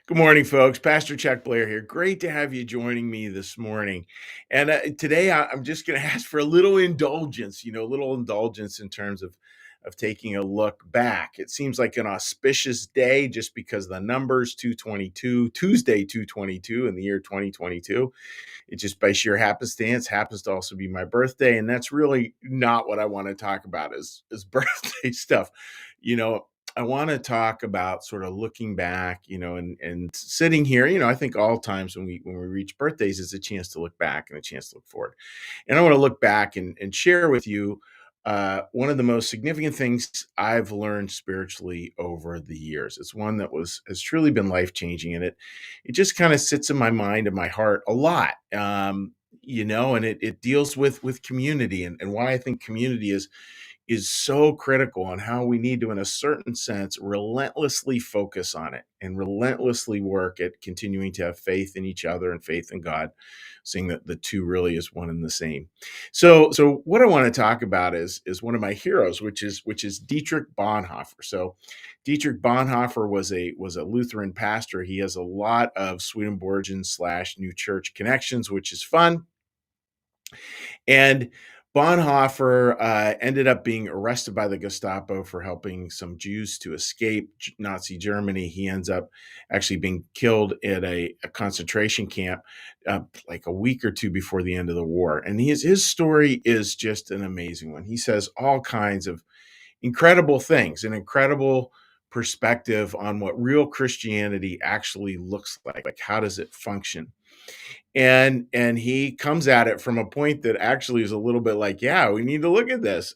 Good morning, folks. Pastor Chuck Blair here. Great to have you joining me this morning. And today I'm just going to ask for a little indulgence, a little indulgence in terms of taking a look back. It seems like an auspicious day just because the numbers 222, Tuesday 222 in the year 2022. It just by sheer happenstance happens to also be my birthday. And that's really not what I want to talk about is birthday stuff. You know, I want to talk about sort of looking back, and sitting here, I think all times when we reach birthdays is a chance to look back and a chance to look forward. And I want to look back and share with you one of the most significant things I've learned spiritually over the years. It's one that has truly been life changing, and it just kind of sits in my mind and my heart a lot. And it deals with community and why I think community is so critical on how we need to, in a certain sense, relentlessly focus on it and relentlessly work at continuing to have faith in each other and faith in God, seeing that the two really is one and the same. So what I want to talk about is one of my heroes, which is Dietrich Bonhoeffer. So Dietrich Bonhoeffer was a Lutheran pastor. He has a lot of Swedenborgian / New Church connections, which is fun. And Bonhoeffer ended up being arrested by the Gestapo for helping some Jews to escape Nazi Germany. He ends up actually being killed at a concentration camp like a week or two before the end of the war. And his story is just an amazing one. He says all kinds of incredible things, an incredible perspective on what real Christianity actually looks like how does it function. And he comes at it from a point that actually is a little bit like, yeah, we need to look at this.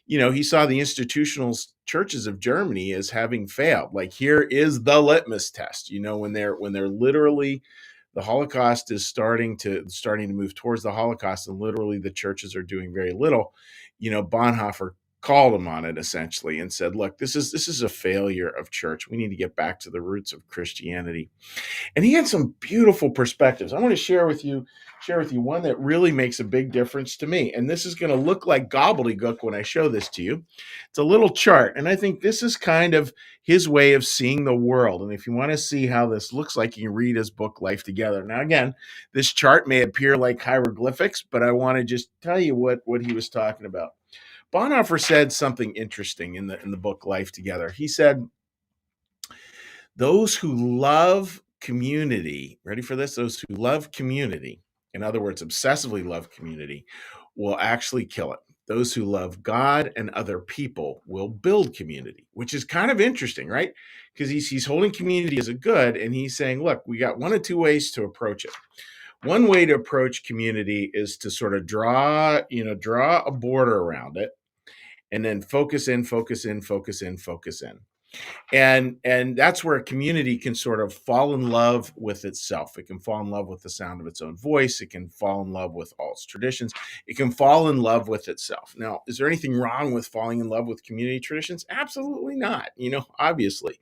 He saw the institutional churches of Germany as having failed. Like, here is the litmus test. When they're literally, the Holocaust is starting to move towards the Holocaust, and literally the churches are doing very little. Bonhoeffer called him on it essentially and said, look, this is a failure of church. We need to get back to the roots of Christianity. And he had some beautiful perspectives. I want to share with you one that really makes a big difference to me. And this is going to look like gobbledygook when I show this to you. It's a little chart, and I think this is kind of his way of seeing the world. And if you want to see how this looks like, you can read his book Life Together. Now, again, this chart may appear like hieroglyphics, but I want to just tell you what he was talking about. Bonhoeffer said something interesting in the book Life Together. He said, those who love community, ready for this? Those who love community, in other words, obsessively love community, will actually kill it. Those who love God and other people will build community, which is kind of interesting, right? Because he's holding community as a good, and he's saying, look, we got one of two ways to approach it. One way to approach community is to sort of draw a border around it, and then focus in, focus in, focus in, focus in. And that's where a community can sort of fall in love with itself. It can fall in love with the sound of its own voice. It can fall in love with all its traditions. It can fall in love with itself. Now, is there anything wrong with falling in love with community traditions? Absolutely not. Obviously.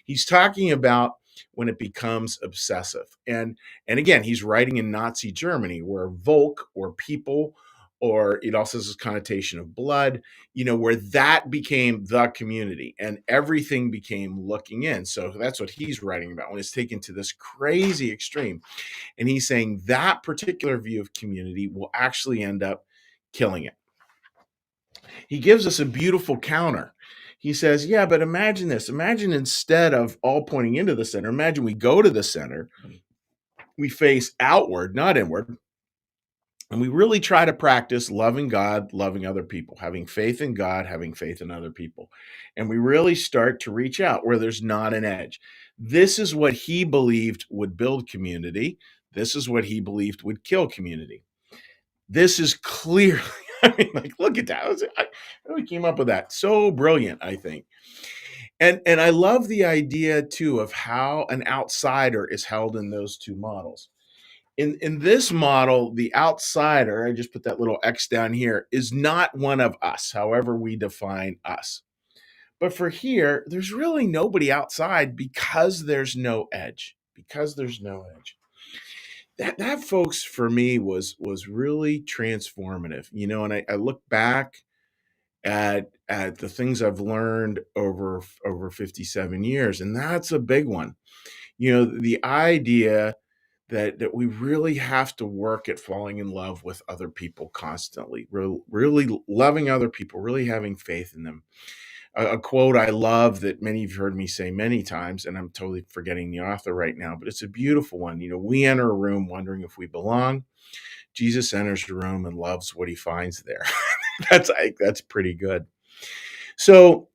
He's talking about when it becomes obsessive. And again, he's writing in Nazi Germany, where Volk, or people, or it also has this connotation of blood, where that became the community and everything became looking in. So that's what he's writing about when it's taken to this crazy extreme. And he's saying that particular view of community will actually end up killing it. He gives us a beautiful counter. He says, yeah, but imagine this. Imagine, instead of all pointing into the center, imagine we go to the center, we face outward, not inward, and we really try to practice loving God, loving other people, having faith in God, having faith in other people. And we really start to reach out where there's not an edge. This is what he believed would build community. This is what he believed would kill community. This is clearly, look at that. I really came up with that. So brilliant, I think. And I love the idea, too, of how an outsider is held in those two models. In this model, the outsider, I just put that little X down here, is not one of us, however we define us. But for here, there's really nobody outside because there's no edge. Because there's no edge. That folks, for me, was really transformative. And I look back at the things I've learned over 57 years, and that's a big one. The idea that we really have to work at falling in love with other people constantly, really loving other people, really having faith in them. A quote I love that many of you heard me say many times, and I'm totally forgetting the author right now, but it's a beautiful one. We enter a room wondering if we belong. Jesus enters the room and loves what he finds there. That's pretty good. So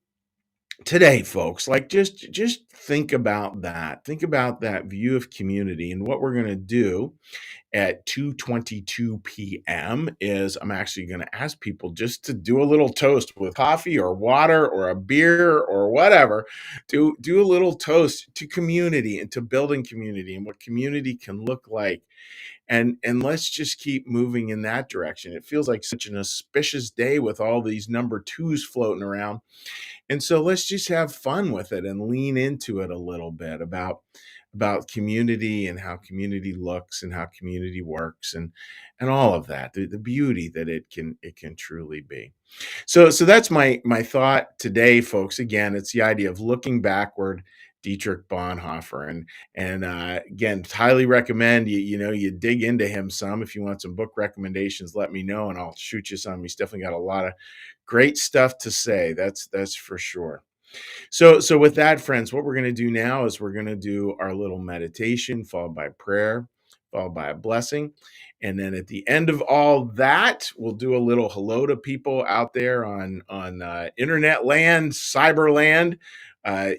today, folks, like just think about that. Think about that view of community, and what we're going to do at 2:22 p.m. is I'm actually going to ask people just to do a little toast with coffee or water or a beer or whatever. Do a little toast to community and to building community and what community can look like. And let's just keep moving in that direction. It feels like such an auspicious day with all these number twos floating around. And so let's just have fun with it and lean into it a little bit about community and how community looks and how community works and all of that, the beauty that it can truly be. So that's my thought today, folks. Again, it's the idea of looking backward, Dietrich Bonhoeffer, and again, highly recommend you dig into him some. If you want some book recommendations, let me know and I'll shoot you some. He's definitely got a lot of great stuff to say. That's for sure. So with that, friends, what we're going to do now is we're going to do our little meditation, followed by prayer, followed by a blessing. And then at the end of all that, we'll do a little hello to people out there on internet land, cyber land.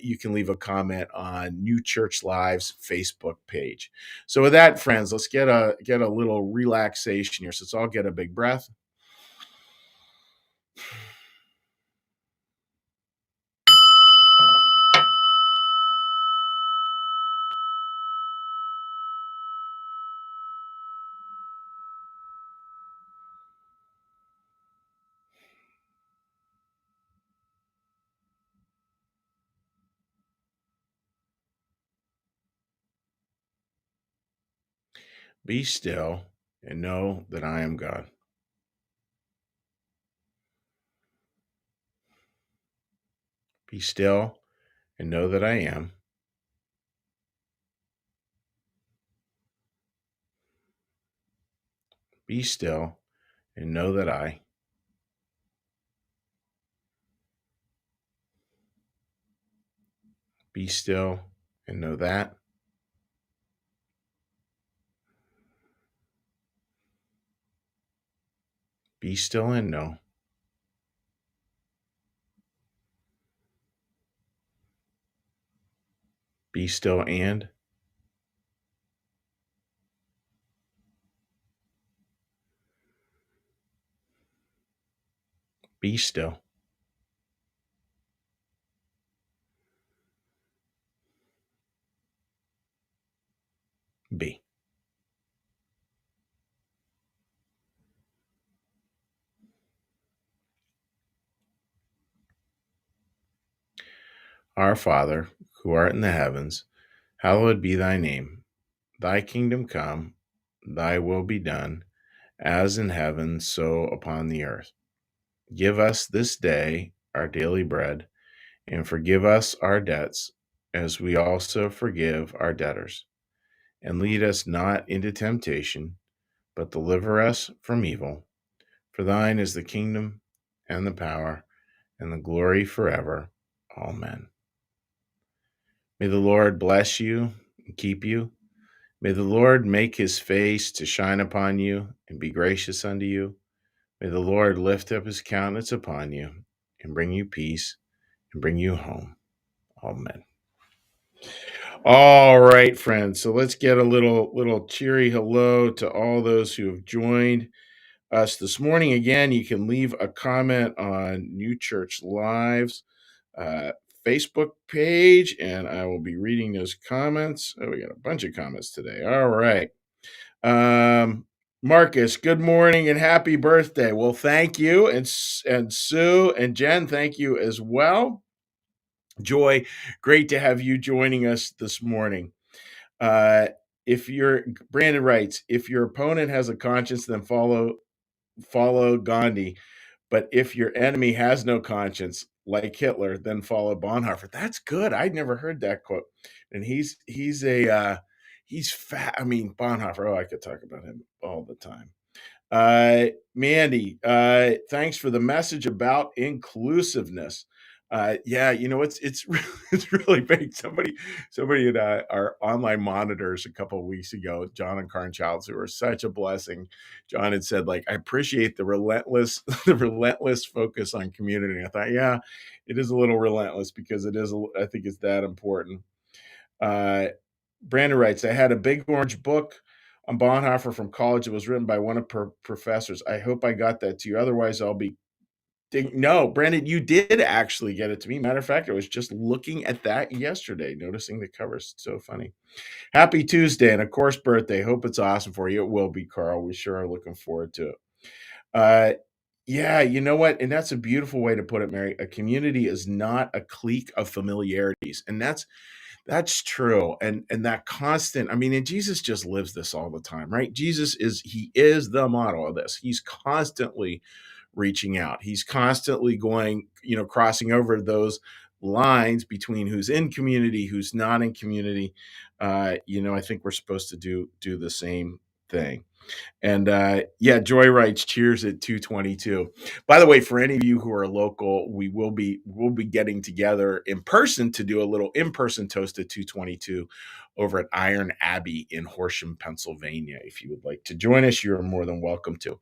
You can leave a comment on New Church Live's Facebook page. So with that, friends, let's get a little relaxation here. So let's all get a big breath. Be still and know that I am God. Be still and know that I am. Be still and know that I. Be still and know that. Be still and know. Be still and. Be still. Be. Our Father, who art in the heavens, hallowed be thy name. Thy kingdom come, thy will be done, as in heaven, so upon the earth. Give us this day our daily bread, and forgive us our debts, as we also forgive our debtors. And lead us not into temptation, but deliver us from evil. For thine is the kingdom, and the power, and the glory forever. Amen. May the Lord bless you and keep you. May the Lord make his face to shine upon you and be gracious unto you. May the Lord lift up his countenance upon you and bring you peace and bring you home. Amen. All right, friends. So let's get a little cheery hello to all those who have joined us this morning. Again, you can leave a comment on New Church Live's uh, Facebook page, and I will be reading those comments. Oh, we got a bunch of comments today. All right. Marcus, good morning and happy birthday. Well, thank you. And Sue and Jen, thank you as well. Joy, great to have you joining us this morning. Uh, if you're Brandon writes, if your opponent has a conscience, then follow Gandhi. But if your enemy has no conscience, like Hitler, then follow Bonhoeffer. That's good. I'd never heard that quote. And he's fat. I mean, Bonhoeffer. Oh, I could talk about him all the time. Mandy, thanks for the message about inclusiveness. Yeah, it's it's really big. Somebody in our online monitors a couple of weeks ago, John and Karen Childs, who are such a blessing. John had said, like, I appreciate the relentless the relentless focus on community. And I thought, yeah, it is a little relentless because I think it's that important. Uh, Brandon writes, I had a big orange book on Bonhoeffer from college. It was written by one of professors. I hope I got that to you. Otherwise, I'll be. No, Brandon, you did actually get it to me. Matter of fact, I was just looking at that yesterday, noticing the covers. So funny. Happy Tuesday, and of course, birthday. Hope it's awesome for you. It will be, Carl. We sure are looking forward to it. Uh, yeah, you know what? And that's a beautiful way to put it, Mary. A community is not a clique of familiarities, and that's true. And that constant, I mean, and Jesus just lives this all the time, right? He is the model of this. He's constantly reaching out. He's constantly going, crossing over those lines between who's in community, who's not in community. I think we're supposed to do the same thing. And yeah, Joy writes, cheers at 222. By the way, for any of you who are local, we'll be getting together in person to do a little in-person toast at 222 over at Iron Abbey in Horsham, Pennsylvania. If you would like to join us, you're more than welcome to.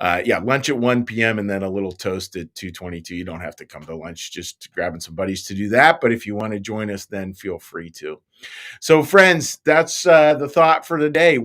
Yeah, lunch at 1 p.m. and then a little toast at 222. You don't have to come to lunch, just grabbing some buddies to do that. But if you want to join us, then feel free to. So, friends, that's the thought for today.